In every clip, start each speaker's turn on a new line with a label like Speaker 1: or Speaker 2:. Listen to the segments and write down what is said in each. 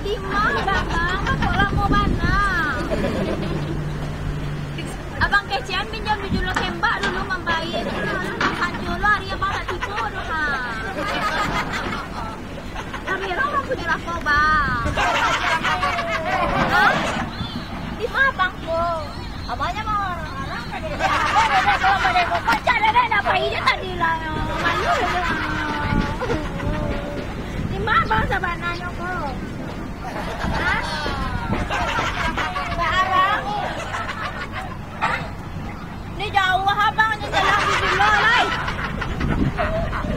Speaker 1: Di mana bang? Kalau mau mana? Abang kecian pinjam 7 tembak dulu membayar. Makan dulu hari yang bang tak tipu dulu ha. Kami orang punya rako bang. Hah? Di mana bang po? Abangnya mau orang-orang tadi. Kalau pada kau pacar ada apa ini tadi lah. Malu deh. Di mana bang sabananya kau? Hah? Mbak Arang? Ini jauh abang, ini jalan di dulu lah.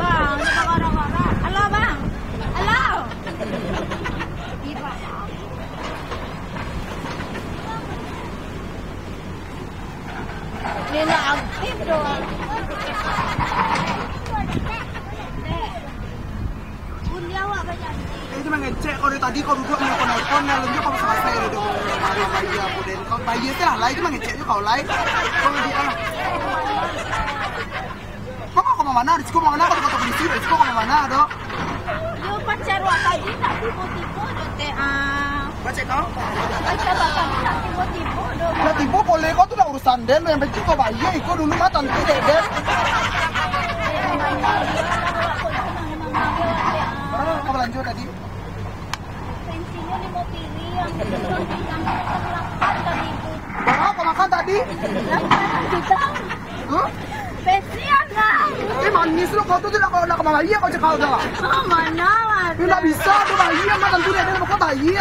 Speaker 1: Bang, ini bang orang-orang. Halo bang. Halo. Ini nak aktif doang. Bunda awak banyak.
Speaker 2: Itu mah ngecek kau dari tadi kau duduk mau nelpon lalu kau selesai deh dong. Mario bayi aku dan kau bayi itu lah itu mah ngecek itu kau lain. Kau dia lah. Kau mau mana? Risiko mau mana? Kau kata polisi. Risiko mau mana? Dok.
Speaker 1: Yo pacar awak tadi tak tipu-tipu dote
Speaker 2: Baca kau?
Speaker 1: Pacar awak tadi tak tipu-tipu dote.
Speaker 2: Lah tipu boleh kau tu dah urusan den yang penting kau bayi kau dulu mah tanti deh den. Berapa kau lanjut tadi?
Speaker 1: Pensinya 5 piring yang
Speaker 2: Berapa kau makan tadi?
Speaker 1: 8 juta.
Speaker 2: Hah?
Speaker 1: Pensian lah.
Speaker 2: Manis lo kau tu tidak kau nak bayi kau cakap dah.
Speaker 1: Oh mana lah.
Speaker 2: Tidak bisa tu bayi mah tanti deh den kau bayi.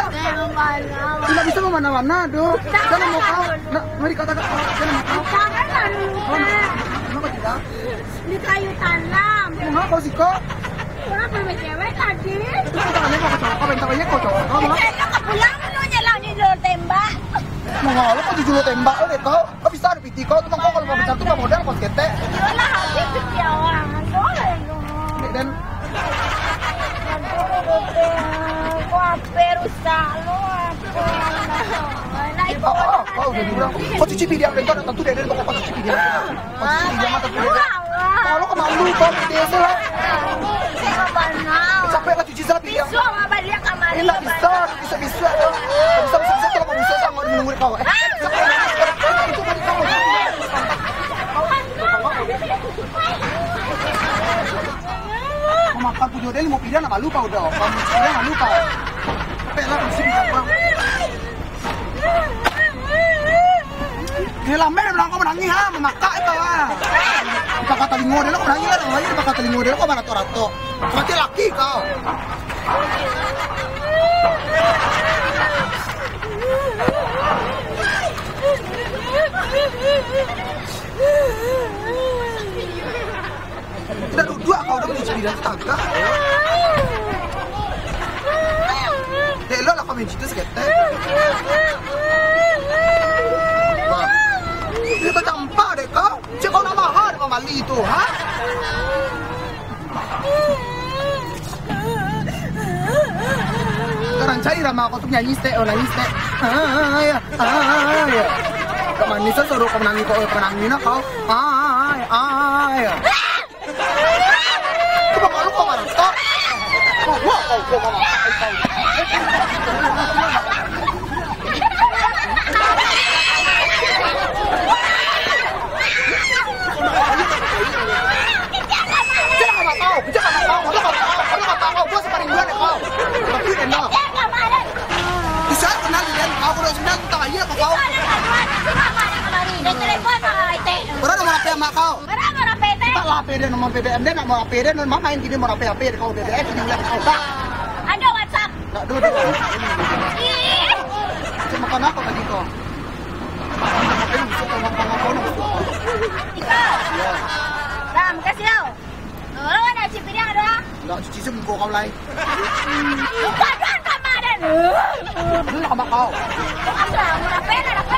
Speaker 1: Mana.
Speaker 2: Tidak bisa mana-mana doh. Jangan mau kau. Nak mari kata kau jangan mau kau.
Speaker 1: Jangan lalu.
Speaker 2: Kenapa tidak?
Speaker 1: Di kayu tanam.
Speaker 2: Kenapa kau sih kau?
Speaker 1: Orang punya cewek tadi.
Speaker 2: Tangannya kau cowok, kau bentangnya kau cowok. Kau mah?
Speaker 1: Saya nak pulang menunya lah ni dulu tembak.
Speaker 2: Mau ngalah kau jujur tembak lo deh kau. Kau bisa ada piti kau, tuh kau kalau mau bicara tuh kau modal kau skete.
Speaker 1: Yolah habis ketiawang. Boleh
Speaker 2: Dan
Speaker 1: Kau apa rusak lo apa? Nak ikut
Speaker 2: kau udah bilang. Kau cuci piring dan kau datang tuh deh kau cuci piring. Kau cuci piring mata tuh deh. Kalau kau malu kau biasa lah.
Speaker 1: Saya banal.
Speaker 2: Sampai kau cuci salah piring.
Speaker 1: Bisa nggak balik kamar?
Speaker 2: Tidak bisa. Bisa kalau kau bisa sama menunggu kau. Itu tadi kau. Makan tujuh deh mau piring nak lupa udah. Kamu piring nak lupa. Sampai lah di sini kurang. Ni lama memang kau menangis ha, memakak itu ah. Pakai telingo deh, kau menangis lah, lagi pakai telingo deh, kau mana torato. Berarti laki kau. Tidak duduk kau udah mencuci dan tetangga. Delo lah kau mencuci seketek. Ini kau campak deh kau. Cik kau nak mahal dengan Mali itu, ha? Sekarang cari ramah kau tu nyanyi stek, nangis stek. Kau manis suruh kau menangis kau menangis nak kau. Kau malu kau marah tak? Kau marah. Bisa kenal dengan kau kalau sudah tak iya kau. Berapa nomor HP mak kau? Tak lapar dia nomor BBM dia nak mau lapar dia nomor main gini mau lapar kau BBM ini bilang kau tak.
Speaker 1: Ada WhatsApp.
Speaker 2: Tak duduk. Makan apa tadi kau? Makan bisa kau makan kau nak.
Speaker 1: Ika. Ram kasih tau. Orang ada cuci piring ada?
Speaker 2: Tak cuci semua kau lain.
Speaker 1: Bukan kan kamar dan.
Speaker 2: Nak mak kau.
Speaker 1: Apa? Mau apa?